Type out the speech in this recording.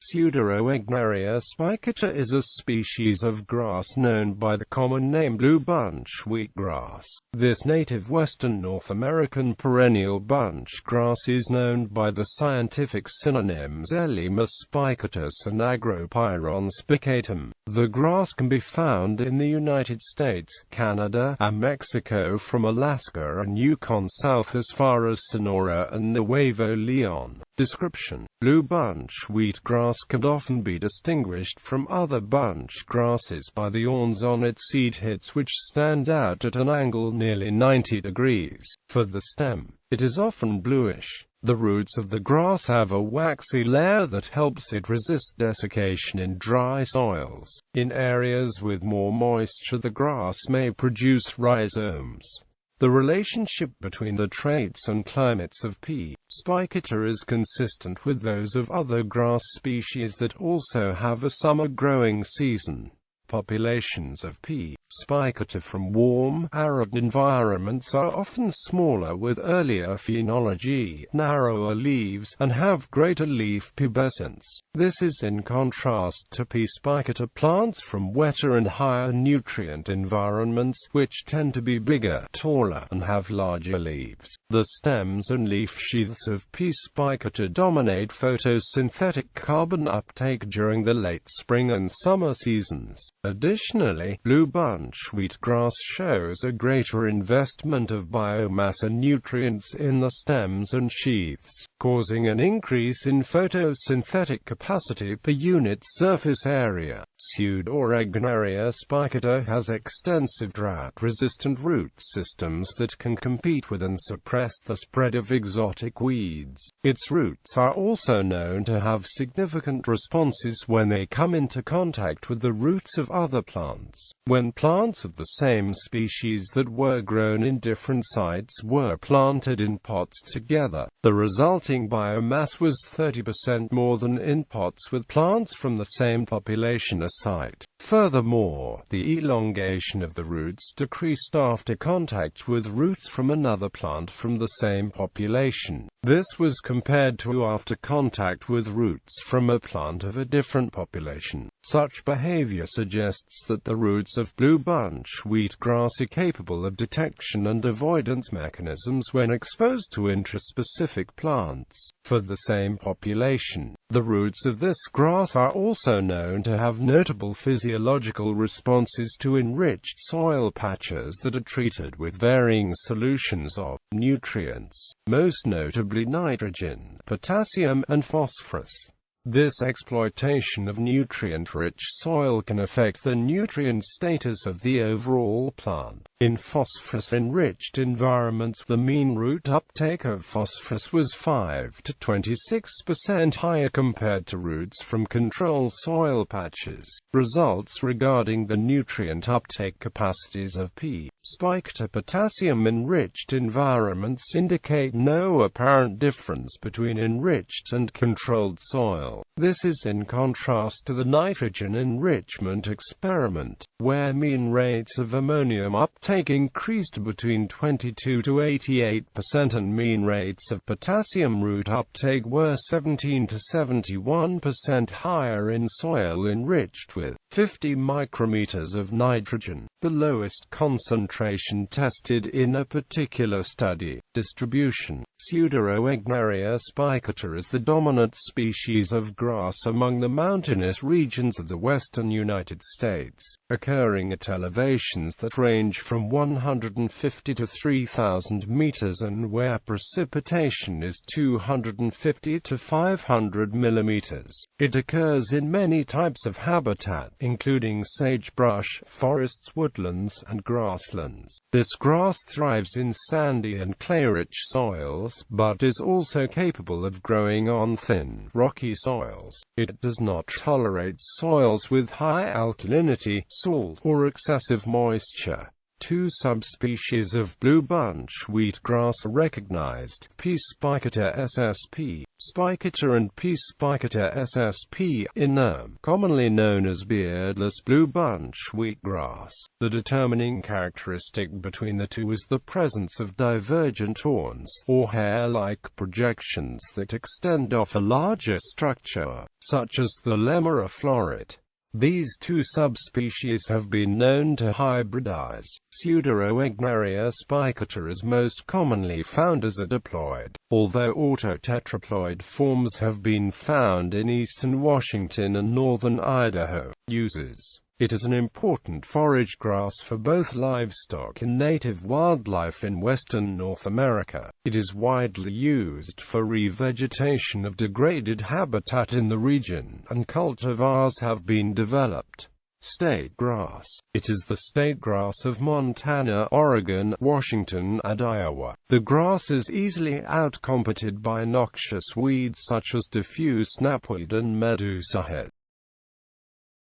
Pseudoroegneria spicata is a species of grass known by the common name bluebunch wheatgrass. This native western North American perennial bunch grass is known by the scientific synonyms Elymus spicatus and Agropyron spicatum. The grass can be found in the United States, Canada, and Mexico from Alaska and Yukon south as far as Sonora and Nuevo León. Description: bluebunch wheatgrass can often be distinguished from other bunch grasses by the awns on its seed heads, which stand out at an angle nearly 90 degrees. For the stem, it is often bluish. The roots of the grass have a waxy layer that helps it resist desiccation in dry soils. In areas with more moisture, the grass may produce rhizomes. The relationship between the traits and climates of P. spicata is consistent with those of other grass species that also have a summer growing season. Populations of P. spicata from warm, arid environments are often smaller with earlier phenology, narrower leaves, and have greater leaf pubescence. This is in contrast to P. spicata plants from wetter and higher nutrient environments, which tend to be bigger, taller, and have larger leaves. The stems and leaf sheaths of P. spicata dominate photosynthetic carbon uptake during the late spring and summer seasons. Additionally, bluebunch wheatgrass shows a greater investment of biomass and nutrients in the stems and sheaths, causing an increase in photosynthetic capacity per unit surface area. Pseudoroegneria spicata has extensive drought-resistant root systems that can compete with and suppress the spread of exotic weeds. Its roots are also known to have significant responses when they come into contact with the roots of other plants. When plants of the same species that were grown in different sites were planted in pots together, the resulting biomass was 30% more than in pots with plants from the same population site. Furthermore, the elongation of the roots decreased after contact with roots from another plant from the same population. This was compared to after contact with roots from a plant of a different population. Such behavior suggests that the roots of bluebunch wheatgrass are capable of detection and avoidance mechanisms when exposed to intraspecific plants. For the same population, the roots of this grass are also known to have notable physiological responses to enriched soil patches that are treated with varying solutions of nutrients, most notably nitrogen, potassium, and phosphorus. This exploitation of nutrient-rich soil can affect the nutrient status of the overall plant. In phosphorus-enriched environments, the mean root uptake of phosphorus was 5 to 26% higher compared to roots from control soil patches. Results regarding the nutrient uptake capacities of P. spicata potassium-enriched environments indicate no apparent difference between enriched and controlled soil. This is in contrast to the nitrogen enrichment experiment, where mean rates of ammonium uptake increased between 22 to 88% and mean rates of potassium root uptake were 17 to 71% higher in soil enriched with 50 micrometers of nitrogen, the lowest concentration tested in a particular study. Distribution: Pseudoroegneria spicata is the dominant species of grass among the mountainous regions of the western United States, occurring at elevations that range from 150 to 3,000 meters and where precipitation is 250 to 500 millimeters. It occurs in many types of habitat, including sagebrush, forests, woodlands, and grasslands. This grass thrives in sandy and clay-rich soils, but is also capable of growing on thin, rocky soils. It does not tolerate soils with high alkalinity, salt, or excessive moisture. Two subspecies of bluebunch wheatgrass are recognized: P. spicata ssp. Spicata and P. spicata ssp. Inerm, commonly known as beardless bluebunch wheatgrass. The determining characteristic between the two is the presence of divergent horns, or hair-like projections that extend off a larger structure, such as the lemma floret. These two subspecies have been known to hybridize. Pseudoroegneria spicata is most commonly found as a diploid, although autotetraploid forms have been found in eastern Washington and northern Idaho. Uses: it is an important forage grass for both livestock and native wildlife in western North America. It is widely used for revegetation of degraded habitat in the region, and cultivars have been developed. State grass. It is the state grass of Montana, Oregon, Washington, and Iowa. The grass is easily outcompeted by noxious weeds such as diffuse snapweed and medusa head.